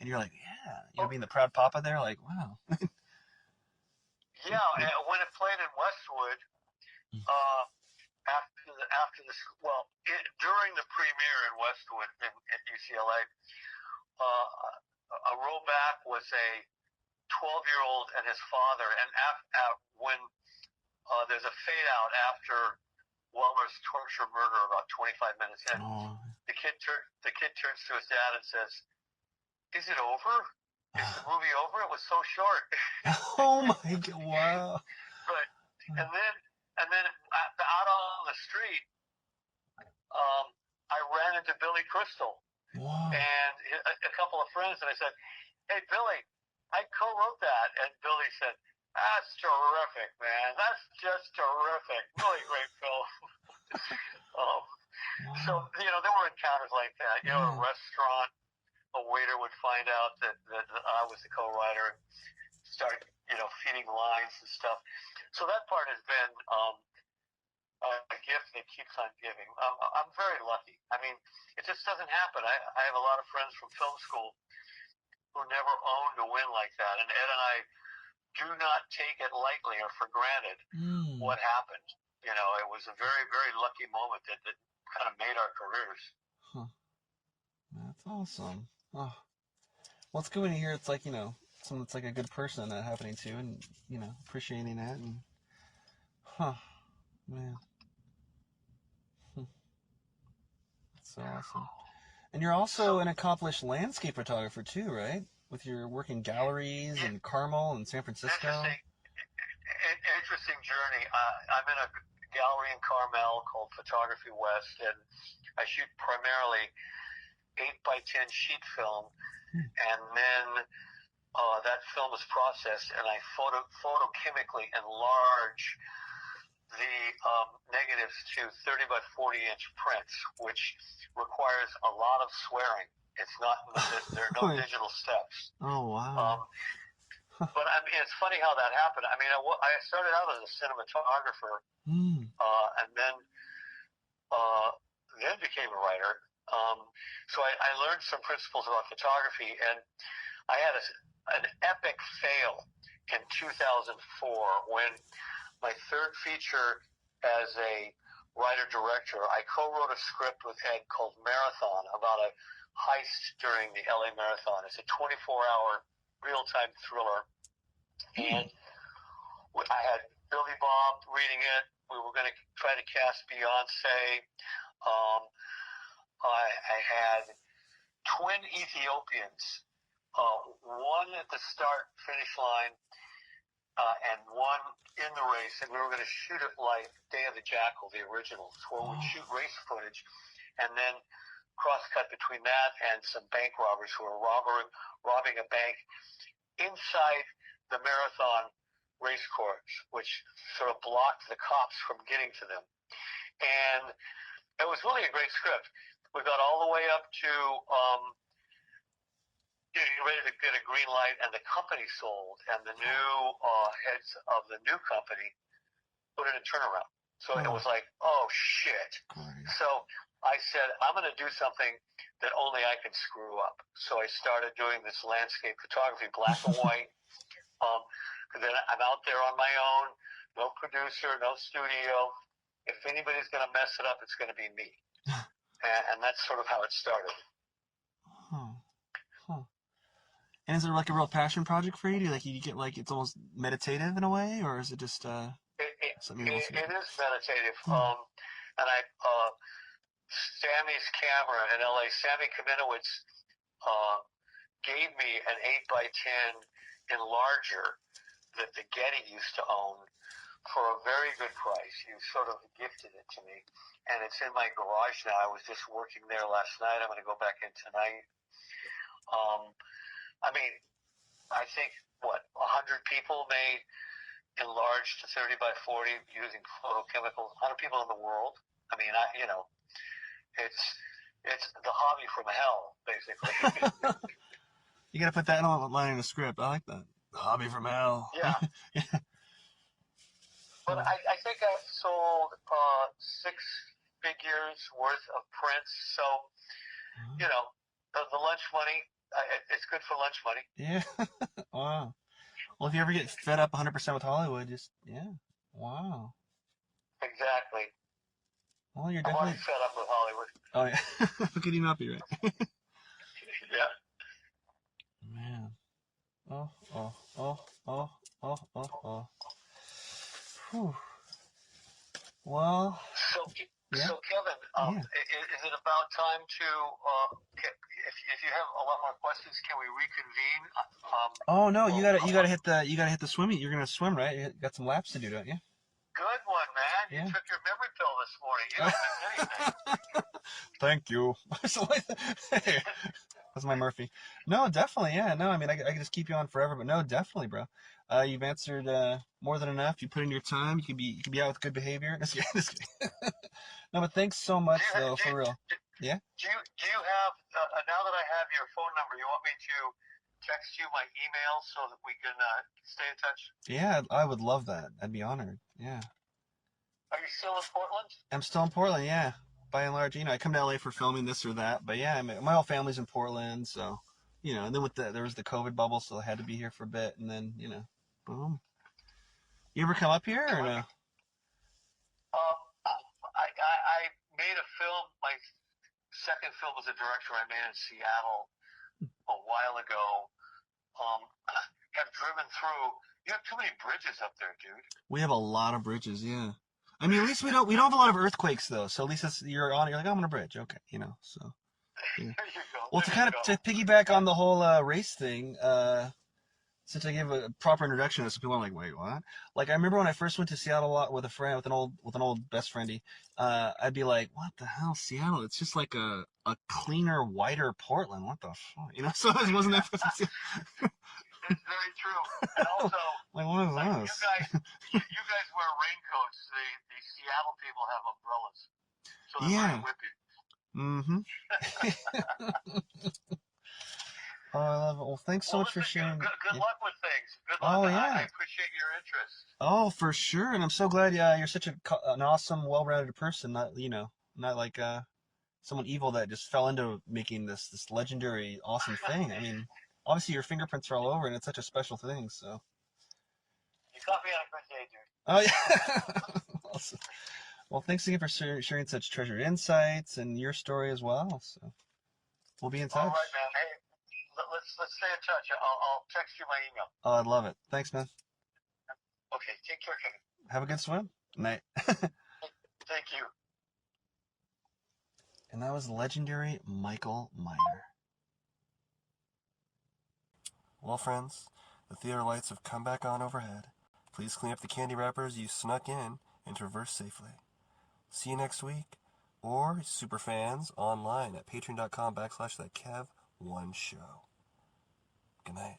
And you're like, yeah, being the proud papa there, like, wow.
Yeah, and when it played in Westwood, uh, during the premiere in Westwood at UCLA, a row back was a 12-year-old and his father, and when there's a fade out after Weller's torture murder about 25 minutes in,
Oh,
the kid turns to his dad and says, "Is it over? Is the movie over? It was so short."
oh my God, wow.
Right. And then out on the street, I ran into Billy Crystal
Wow.
and a couple of friends, and I said, "Hey, Billy, I co-wrote that." And Billy said, "That's terrific, man. That's just terrific. Really great film." So, there were encounters like that. A restaurant, a waiter would find out that I was the co-writer and start, feeding lines and stuff. So that part has been a gift that keeps on giving. I'm very lucky. I mean, it just doesn't happen. I have a lot of friends from film school who never owned a win like that. And Ed and I do not take it lightly or for granted what happened. It was a very, very lucky moment that kind of made our careers.
Huh. That's awesome. Oh. Well, it's good to hear it's like, someone that's like a good person that happening to, and, appreciating that. And, man. That's so awesome. And you're also an accomplished landscape photographer too, right? With your work in galleries in Carmel and San Francisco.
Interesting journey. I'm in a gallery in Carmel called Photography West, and I shoot primarily 8x10 sheet film, and then that film is processed, and I photochemically enlarge the negatives to 30 by 40 inch prints, which requires a lot of swearing. It's not, there are no digital steps.
Oh, wow.
But I mean, it's funny how that happened. I mean, I started out as a cinematographer, and then became a writer. So I learned some principles about photography, and I had an epic fail in 2004 when my third feature as a writer-director, I co-wrote a script with Ed called Marathon about a heist during the LA Marathon. It's a 24-hour real-time thriller. And I had Billy Bob reading it. We were going to try to cast Beyonce. I had twin Ethiopians, one at the start-finish line, and one in the race, and we were going to shoot it like Day of the Jackal, the original, where we'd shoot race footage, and then cross-cut between that and some bank robbers who were robbing a bank inside the marathon race course, which sort of blocked the cops from getting to them. And it was really a great script. We got all the way up to getting ready to get a green light, and the company sold, and the new heads of the new company put in a turnaround. So it was like, oh shit. So I said, I'm going to do something that only I can screw up. So I started doing this landscape photography, black and white. Then I'm out there on my own, no producer, no studio. If anybody's going to mess it up, it's going to be me. And that's sort of how it started.
And is it like a real passion project for you? Do you get like it's almost meditative in a way, or is it just something else?
It is meditative. And Sammy's camera in LA, Sammy Kaminowicz, gave me an 8x10 enlarger that the Getty used to own for a very good price. He sort of gifted it to me, and it's in my garage now. I was just working there last night. I'm going to go back in tonight. I mean, I think 100 people may enlarge to 30 by 40 using photochemicals. 100 people in the world. I mean, it's the hobby from hell, basically.
You gotta put that line in the script. I like that. The hobby from hell.
Yeah.
Yeah.
But I think I've sold 6 figures worth of prints. So, the lunch money, it's good for lunch money.
Yeah. Wow. Well, if you ever get fed up 100% with Hollywood, wow.
Exactly.
Well, you're
I'm already
definitely.
fed up with Hollywood.
Oh yeah. How could you not be, right?
Yeah.
Man. Oh. Oh. Oh. Oh. Oh. Oh. Oh. Whew. Well.
So Kevin,
Yeah.
is it about time to, if you have a lot more questions, can we reconvene?
Oh no, you gotta hit the swimming. You're gonna swim, right? You got some laps to do, don't you?
Good one, man. You
Yeah.
took your memory pill this morning. You don't miss anything.
Thank you. Hey, that's my Murphy. No, definitely, yeah. No, I mean, I could just keep you on forever, but no, definitely, bro. You've answered more than enough. You put in your time. You could be out with good behavior. Just kidding, just kidding. No, but thanks so much, though, for real. Yeah.
Do you have now that I have your phone number? You want me to text you my email so that we can stay in touch?
Yeah, I would love that. I'd be honored. Yeah.
Are you still in Portland?
I'm still in Portland, yeah. By and large, I come to LA for filming this or that, but yeah, my whole family's in Portland, so and then there was the COVID bubble, so I had to be here for a bit, and then boom. You ever come up here or no?
I made a film. My second film as a director I made in Seattle a while ago. Have driven through. You have too many bridges up there, dude.
We have a lot of bridges, yeah. I mean, at least we don't have a lot of earthquakes though. So at least you're like, oh, I'm on a bridge, okay, so. Yeah.
There you go.
Well, to piggyback on the whole race thing, since I gave a proper introduction to this, people are like, wait, what? Like, I remember when I first went to Seattle a lot with an old best friendy, I'd be like, what the hell, Seattle? It's just like a cleaner, whiter Portland. What the fuck? So it wasn't that.
It's very true. And also,
like, what is this?
You guys wear raincoats. The Seattle people have umbrellas. So they're
Yeah.
very whippy.
Mm-hmm. Oh, I love it. Well, thanks so much for sharing.
Good luck with things. Good luck.
Oh, yeah.
I appreciate your interest.
Oh, for sure. And I'm so glad you're such an awesome, well-rounded person. Not like someone evil that just fell into making this legendary, awesome thing. I mean, obviously your fingerprints are all over, and it's such a special thing. So.
You caught me on a good day, dude.
Oh yeah. Awesome. Well, thanks again for sharing such treasured insights and your story as well. So, we'll be in touch.
All right, man. Hey, let's stay in touch. I'll text you my email.
Oh, I'd love it. Thanks, man.
Okay, take care, Kevin.
Have a good swim. Night.
Thank you.
And that was legendary Michael Miner. Well, friends, the theater lights have come back on overhead. Please clean up the candy wrappers you snuck in and traverse safely. See you next week, or superfans online at patreon.com/thatkev1show. Good night.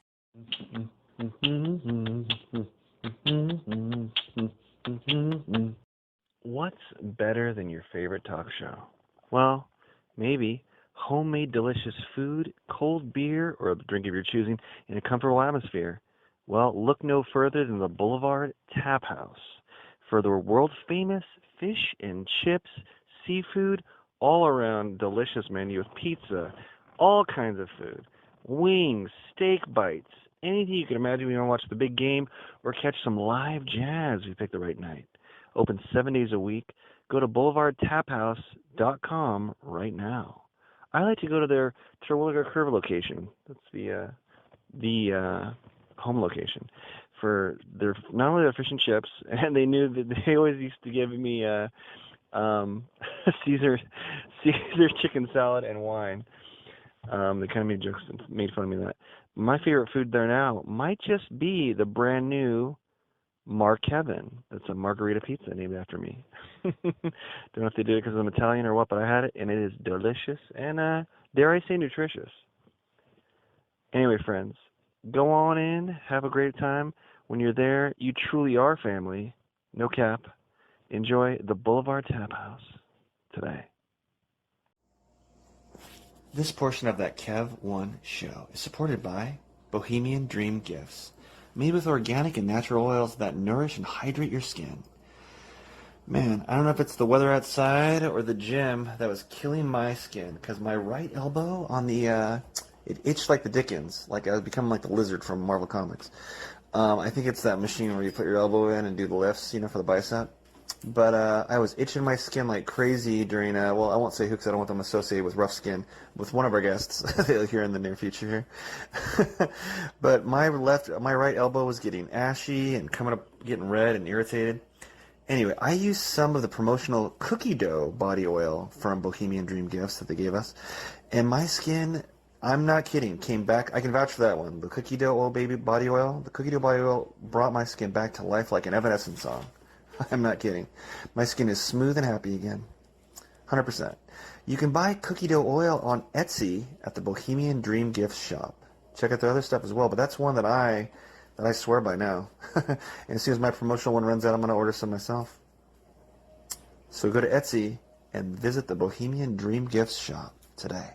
What's better than your favorite talk show? Well, maybe homemade delicious food, cold beer, or a drink of your choosing in a comfortable atmosphere. Well, look no further than the Boulevard Tap House for the world-famous fish and chips, seafood, all-around delicious menu with pizza, all kinds of food, wings, steak bites, anything you can imagine when you want to watch the big game or catch some live jazz if you pick the right night. Open 7 days a week. Go to boulevardtaphouse.com right now. I like to go to their Terwilliger Curve location. That's the home location for their not only their fish and chips, and they knew that they always used to give me Caesar chicken salad and wine. They kind of made jokes and made fun of me that. My favorite food there now might just be the brand new Mark Kevin. That's a margarita pizza named after me. Don't know if they do it because I'm Italian or what, but I had it, and it is delicious and, dare I say, nutritious. Anyway, friends, Go on in, have a great time. When you're there, you truly are family. No cap. Enjoy the Boulevard Tap House today.
This portion of that Kev One show is supported by Bohemian Dream Gifts, made with organic and natural oils that nourish and hydrate your skin. Man, I don't know if it's the weather outside or the gym that was killing my skin, because my right elbow on the, it itched like the Dickens, like I was becoming like the lizard from Marvel Comics. I think it's that machine where you put your elbow in and do the lifts, for the bicep. But I was itching my skin like crazy during, well, I won't say who because I don't want them associated with rough skin, with one of our guests here in the near future here. But my right elbow was getting ashy and coming up, getting red and irritated. Anyway, I used some of the promotional cookie dough body oil from Bohemian Dream Gifts that they gave us, and my skin, I'm not kidding, came back. I can vouch for that one. The cookie dough oil baby body oil, the cookie dough body oil brought my skin back to life like an Evanescence song. I'm not kidding. My skin is smooth and happy again. 100%. You can buy cookie dough oil on Etsy at the Bohemian Dream Gifts shop. Check out their other stuff as well, but that's one that I swear by now. And as soon as my promotional one runs out, I'm going to order some myself. So go to Etsy and visit the Bohemian Dream Gifts shop today.